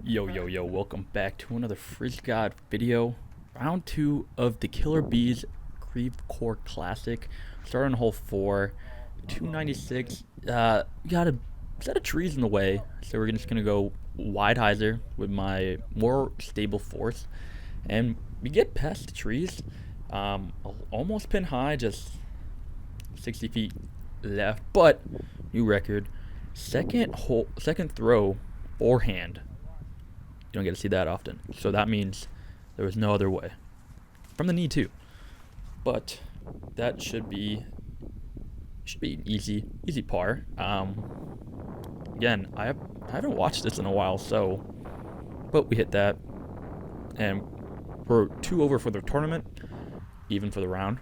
Yo, welcome back to another TheFrizzGod video. Round 2 of the Killer Bees Creve Core Classic. Starting on hole 4, 296. We got a set of trees in the way, so we're just going to go wide hyzer with my more stable force. And we get past the trees, almost pin high, just 60 feet left, but new record. Second throw, forehand. You don't get to see that often, so that means there was no other way from the knee too. But that should be an easy par. Again, I haven't watched this in a while, so but we hit that, and we're 2 over for the tournament, even for the round.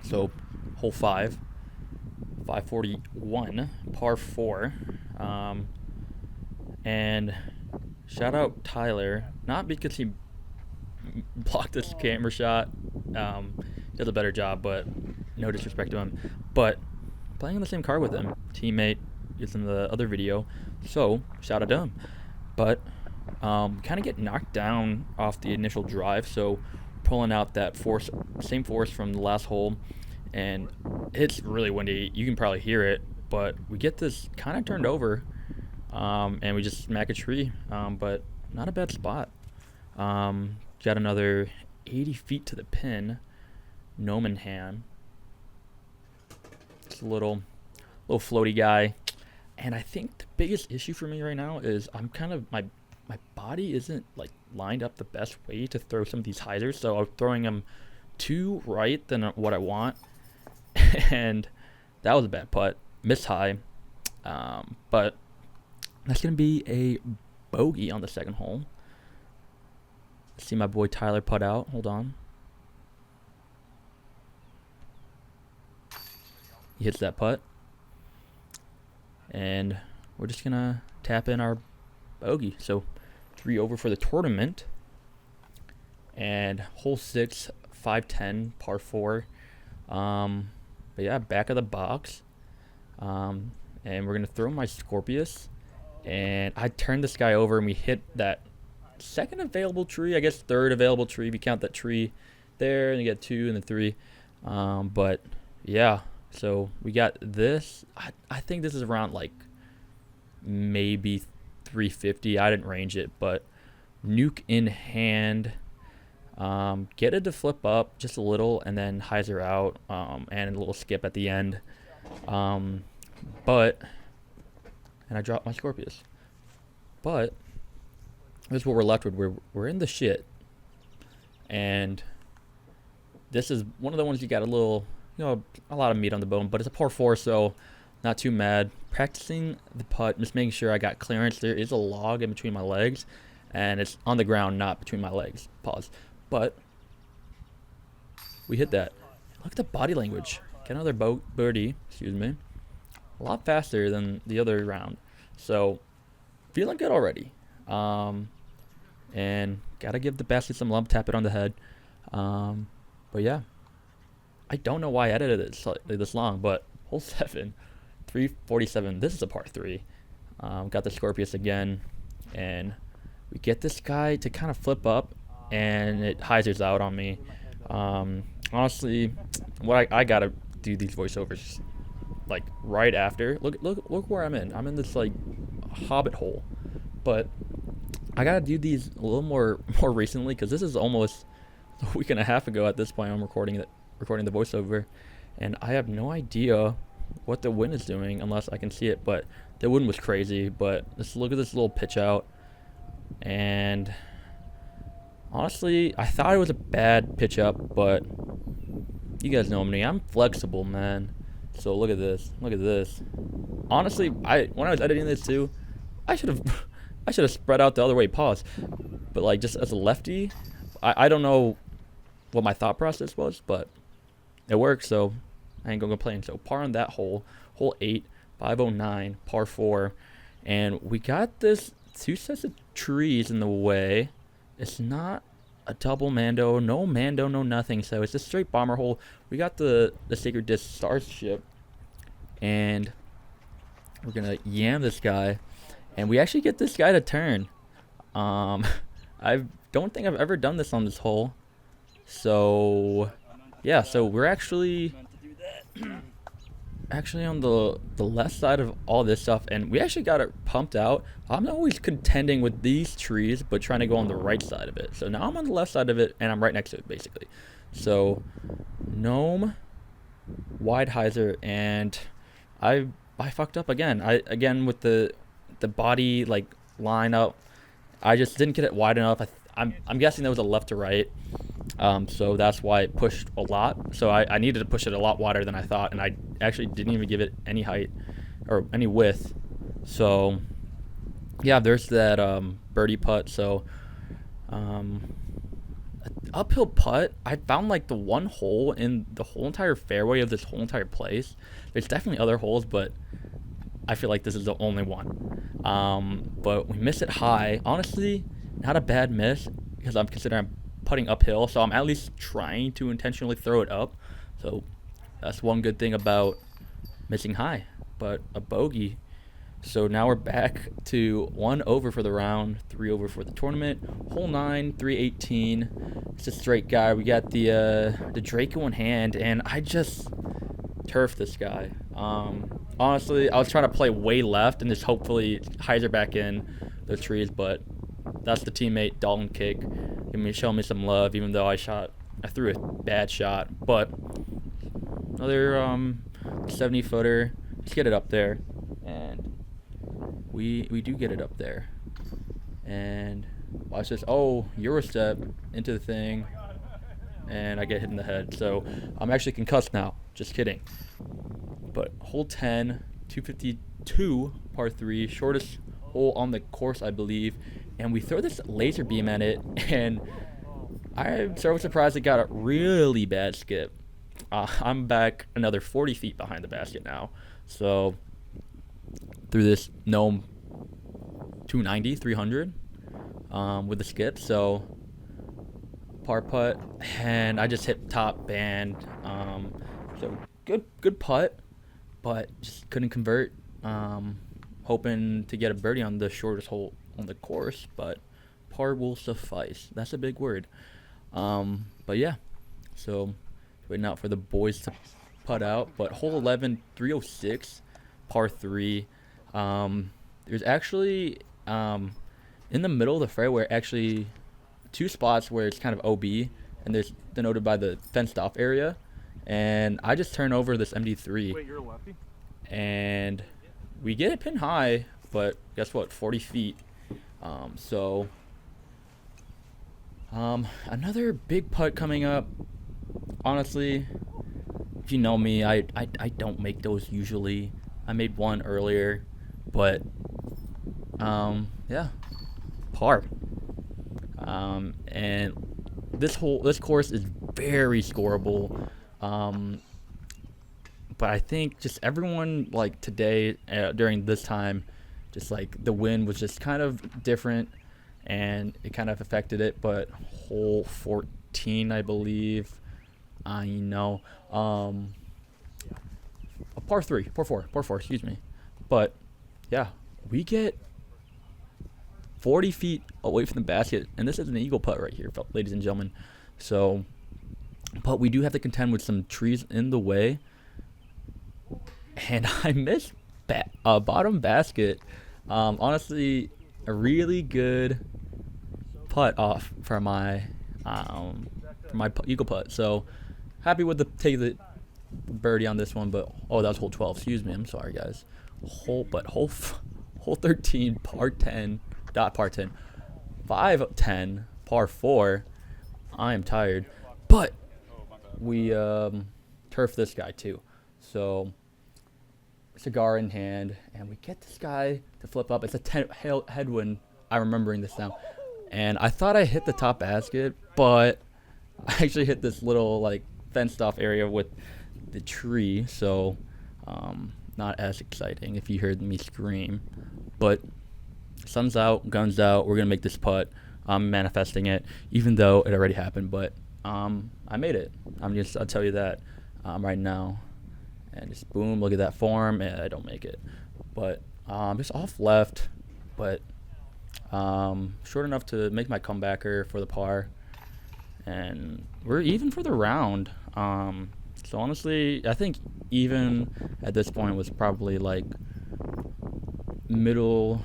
So hole 5, 541, par 4, and shout out Tyler, not because he blocked this camera shot. He does a better job, but no disrespect to him. But playing on the same car with him, teammate, is in the other video, so shout out to him. But kind of get knocked down off the initial drive, so pulling out that same force from the last hole, and it's really windy. You can probably hear it, but we get this kind of turned over. And we just smack a tree, but not a bad spot. Got another 80 feet to the pin, Nomenham. It's a little floaty guy, and I think the biggest issue for me right now is I'm kind of my body isn't like lined up the best way to throw some of these hyzers, so I'm throwing them too right than what I want, and that was a bad putt, missed high, but that's going to be a bogey on the second hole. See my boy Tyler putt out. Hold on. He hits that putt. And we're just going to tap in our bogey. So 3 over for the tournament. And hole 6, 510, par 4. But yeah, back of the box. And we're going to throw my Scorpius. And I turned this guy over, and we hit that second available tree, I guess third available tree. If you count that tree there, and you get 2 and then 3. But yeah, so we got this. I think this is around like maybe 350. I didn't range it, but nuke in hand. Get it to flip up just a little, and then hyzer out, and a little skip at the end. And I dropped my Scorpius. But this is what we're left with. We're in the shit. And this is one of the ones you got a little, a lot of meat on the bone. But it's a par 4, so not too mad. Practicing the putt, just making sure I got clearance. There is a log in between my legs, and it's on the ground, not between my legs. Pause. But we hit that. Look at the body language. Get another birdie. Excuse me. A lot faster than the other round, so feeling good already. And gotta give the basket some love, tap it on the head. But yeah, I don't know why I edited it this long, but hole 7, 347. This is a par 3. Got the Scorpius again, and we get this guy to kind of flip up, and it hyzers out on me. Honestly, what I gotta do these voiceovers like right after. Look where I'm in. I'm in this like hobbit hole, but I gotta do these a little more recently, because this is almost a week and a half ago at this point. I'm recording the voiceover, and I have no idea what the wind is doing unless I can see it. But the wind was crazy. But let's look at this little pitch out, and honestly, I thought it was a bad pitch up, but you guys know me. I'm flexible, man. So look at this. Honestly, when I was editing this too, I should have spread out the other way. Pause. But like, just as a lefty, I don't know what my thought process was, but it worked, so I ain't gonna complain. So par on that hole 8, 509, par 4, and we got this 2 sets of trees in the way. It's not a double mando, no nothing. So it's a straight bomber hole. We got the Sacred Disc Starship, and we're gonna yam this guy, and we actually get this guy to turn. Um, I don't think I've ever done this on this hole. So, yeah, so we're actually on the left side of all this stuff, and we actually got it pumped out. I'm always contending with these trees, but trying to go on the right side of it. So now I'm on the left side of it, and I'm right next to it, basically. So, gnome, wide hyzer, and I fucked up again. I again with the body like line up. I just didn't get it wide enough. I'm guessing that was a left to right. So that's why it pushed a lot. So I needed to push it a lot wider than I thought, and I actually didn't even give it any height or any width. So yeah, there's that birdie putt. So uphill putt. I found like the one hole in the whole entire fairway of this whole entire place. There's definitely other holes, but I feel like this is the only one. But we missed it high. Honestly, not a bad miss because I'm considering I'm putting uphill, so I'm at least trying to intentionally throw it up. So that's one good thing about missing high, but a bogey. So now we're back to 1 over for the round, 3 over for the tournament. Hole 9, 318. It's a straight guy. We got the Draco in hand, and I just turfed this guy. Honestly, I was trying to play way left and just hopefully hyzer back in those trees, but that's the teammate Dalton kick. Showing me some love, even though I threw a bad shot. But another 70-footer. Just get it up there, and we do get it up there. And watch this. Oh, Eurostep into the thing, and I get hit in the head. So I'm actually concussed now. Just kidding. But hole 10, 252, par 3, shortest hole on the course, I believe. And we throw this laser beam at it, and I'm so surprised it got a really bad skip. I'm back another 40 feet behind the basket now. So through this gnome 290, 300 with the skip. So par putt, and I just hit top band. So good putt, but just couldn't convert. Hoping to get a birdie on the shortest hole on the course, but par will suffice. That's a big word. But yeah, so waiting out for the boys to putt out. But hole 11, 306, par 3. There's actually in the middle of the fairway actually 2 spots where it's kind of OB, and there's denoted by the fenced off area. And I just turn over this MD3. Wait, you're a lefty? And we get it pin high, but guess what? 40 feet. Another big putt coming up. Honestly, if you know me, I don't make those usually. I made one earlier, but yeah, par. And this course is very scoreable. But I think just everyone like today during this time, just like the wind was just kind of different, and it kind of affected it. But hole 14, I believe, a par 4, excuse me. But yeah, we get 40 feet away from the basket, and this is an eagle putt right here, ladies and gentlemen. So, but we do have to contend with some trees in the way, and I missed bottom basket. Honestly, a really good putt off for my eagle putt. So happy with the birdie on this one, but that was hole 12. Excuse me, I'm sorry guys. Hole 13, par 10, 5-10, par 4. I am tired, but we turf this guy too. So cigar in hand, and we get this guy to flip up. It's a headwind. I'm remembering this now, and I thought I hit the top basket, but I actually hit this little like fenced off area with the tree. So not as exciting if you heard me scream, but sun's out, guns out. We're gonna make this putt. I'm manifesting it, even though it already happened, but I made it. I'll tell you that right now. And just boom, look at that form, and I don't make it. But just off left, but Short enough to make my comebacker for the par, and we're even for the round. So honestly, I think even at this point was probably like middle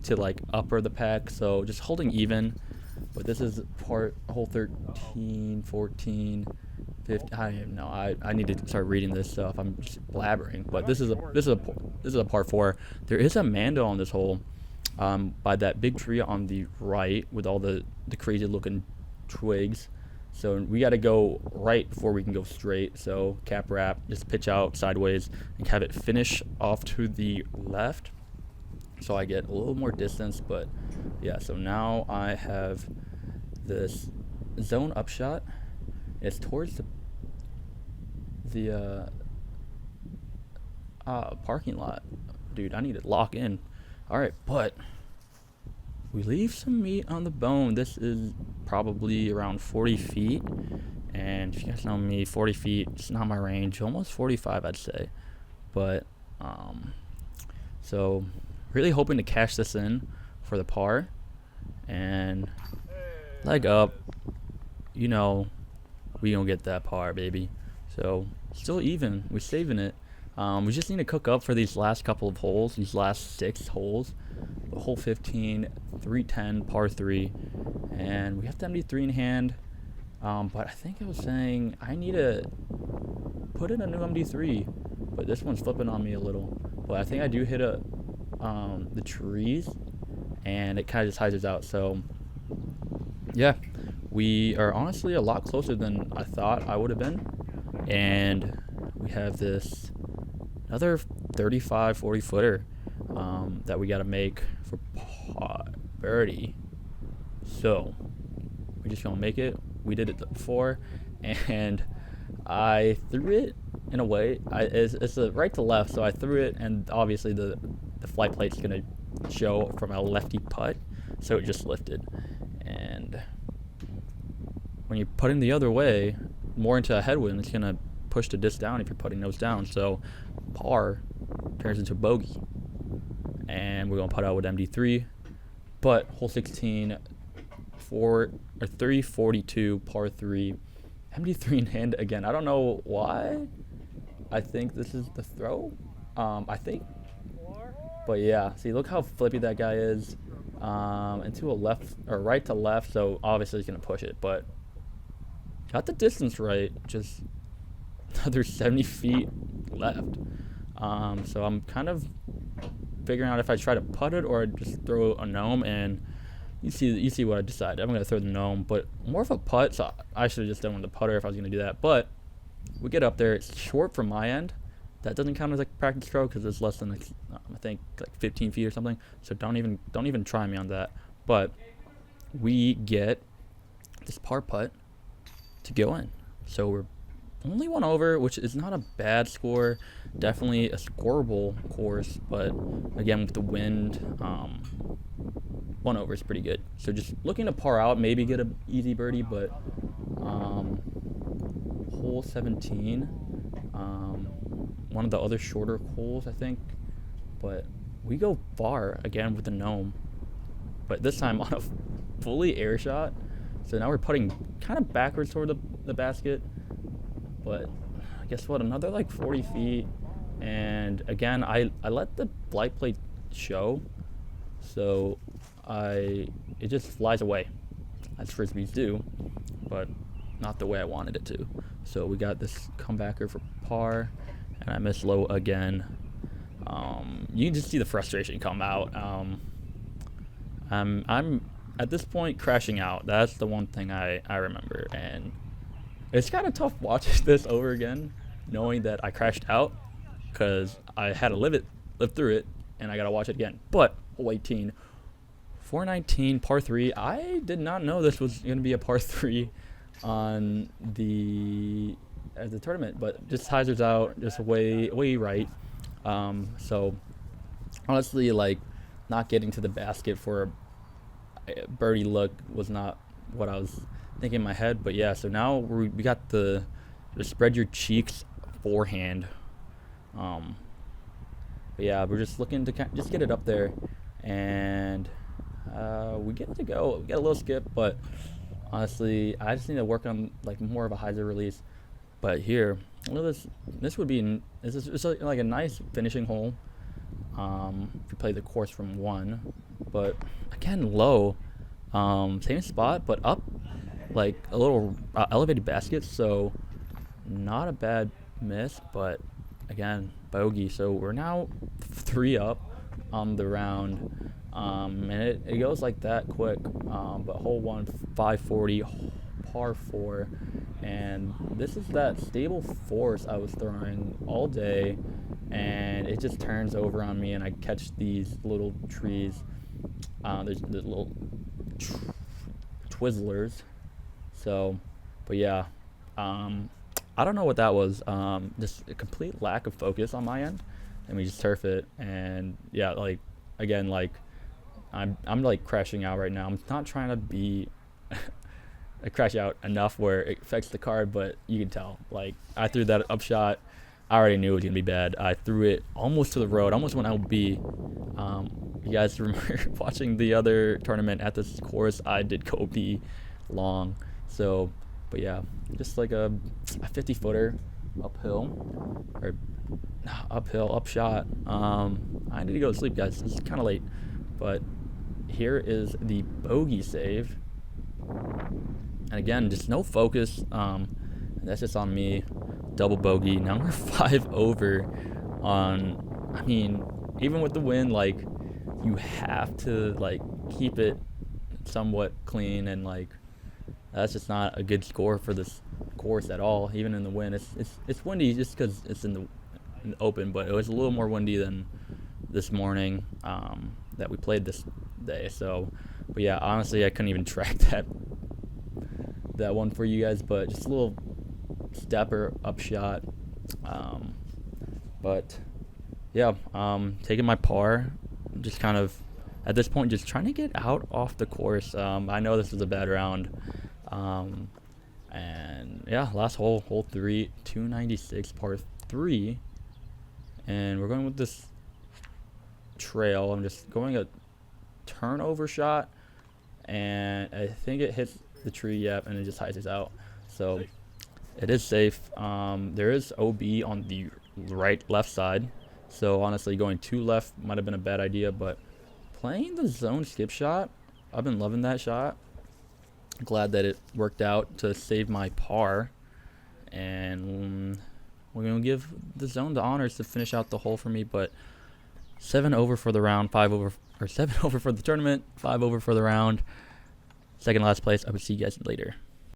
to like upper the pack. So just holding even. But this is hole 13, 14, 15. I don't even know. I need to start reading this stuff. I'm just blabbering. But this is a par 4. There is a Mando on this hole, by that big tree on the right with all the crazy looking twigs. So we got to go right before we can go straight. So cap wrap, just pitch out sideways and have it finish off to the left. So I get a little more distance, but yeah. So now I have this zone upshot. It's towards the parking lot. Dude, I need to lock in. All right, but we leave some meat on the bone. This is probably around 40 feet. And if you guys know me, 40 feet, it's not my range. Almost 45, I'd say. But, so really hoping to cash this in for the par. And leg up, you know, we gonna get that par, baby. So still even, we're saving it. We just need to cook up for these last couple of holes, these last 6 holes. Hole 15, 310, par 3, and we have the MD3 in hand. But I think I was saying I need to put in a new MD3, but this one's flipping on me a little. But I think I do hit the trees, and it kind of just hides us out. So yeah, we are honestly a lot closer than I thought I would have been, and we have this another 35-40 footer that we got to make for birdie. So we're just gonna make it. We did it before, and I threw it in a way. It's a right to left, so I threw it, and obviously the flight plate's gonna show from a lefty putt, so it just lifted. And when you're putting the other way, more into a headwind, it's gonna push the disc down if you're putting nose down. So par turns into bogey, and we're gonna putt out with MD3. But hole 16, 342, par 3, MD3 in hand again. I don't know why. I think this is the throw. I think. But yeah, see, look how flippy that guy is. And to a left or right to left, so obviously he's gonna push it. But got the distance right. Just another 70 feet left. So I'm kind of figuring out if I try to putt it or just throw a gnome, and you see what I decided. I'm gonna throw the gnome, but more of a putt. So I should have just done with the putter if I was gonna do that. But we get up there. It's short from my end. That doesn't count as a practice stroke because it's less than I think like 15 feet or something. So don't even try me on that. But we get this par putt to go in. So we're only one over, which is not a bad score. Definitely a scoreable course, but again with the wind, 1 over is pretty good. So just looking to par out, maybe get an easy birdie, but hole 17, one of the other shorter holes, I think. But we go far again with the gnome, but this time on a fully air shot. So now we're putting kind of backwards toward the basket. But guess what? Another like 40 feet. And again, I let the flight plate show. So it just flies away, as frisbees do, but not the way I wanted it to. So we got this comebacker for par, and I missed low again. You can just see the frustration come out. I'm at this point crashing out. That's the one thing I remember, and it's kind of tough watching this over again, knowing that I crashed out because I had to live through it, and I gotta watch it again. But hole 18, 419, par 3. I did not know this was gonna be a par 3 on the tournament, but just hyzers out, just way right. So honestly, like, not getting to the basket for a birdie look was not what I was thinking in my head. But yeah, so now we got the spread your cheeks forehand. But yeah, we're just looking to just get it up there, and We get to go. We get a little skip, but honestly, I just need to work on like more of a hyzer release. But here, look at this. This would be it's like a nice finishing hole. If you play the course from 1, but again low. Same spot, but up like a little elevated basket. So not a bad miss, but again bogey. So we're now 3 up on the round. And it goes like that quick. But hole 1, 540, par 4, and this is that stable force I was throwing all day, and it just turns over on me, and I catch these little trees. There's the little Twizzlers. So, but yeah, I don't know what that was. Just a complete lack of focus on my end, and we just turf it. And yeah, like again, like I'm like crashing out right now. I'm not trying to be I crash out enough where it affects the card, but you can tell. Like I threw that up shot. I already knew it was gonna be bad. I threw it almost to the road, almost went LB. You guys remember watching the other tournament at this course? I did go B long. So, but yeah, just like a 50-footer uphill, or uphill, up shot. I need to go to sleep, guys. It's kind of late, but here is the bogey save. And again, just no focus. That's just on me. Double bogey. Now we're 5 over on. I mean, even with the win, like you have to like keep it somewhat clean, and like that's just not a good score for this course at all. Even in the win, it's windy just because it's in the open, but it was a little more windy than this morning that we played this day. So, but yeah, honestly, I couldn't even track that one for you guys, but just a little stepper up shot. But yeah, taking my par, just kind of at this point just trying to get out off the course. I know this is a bad round, and yeah, last hole 3, 296 par 3, and we're going with this trail. I'm just going a turnover shot, and I think it hits the tree, yep, and it just hyzers out. So it is safe. There is OB on the left side, so honestly going 2 left might have been a bad idea, but playing the zone skip shot, I've been loving that shot. Glad that it worked out to save my par, and we're gonna give the zone the honors to finish out the hole for me. But 7 over for the round, 5 over, or 7 over for the tournament, 5 over for the round. Second last place. I will see you guys later.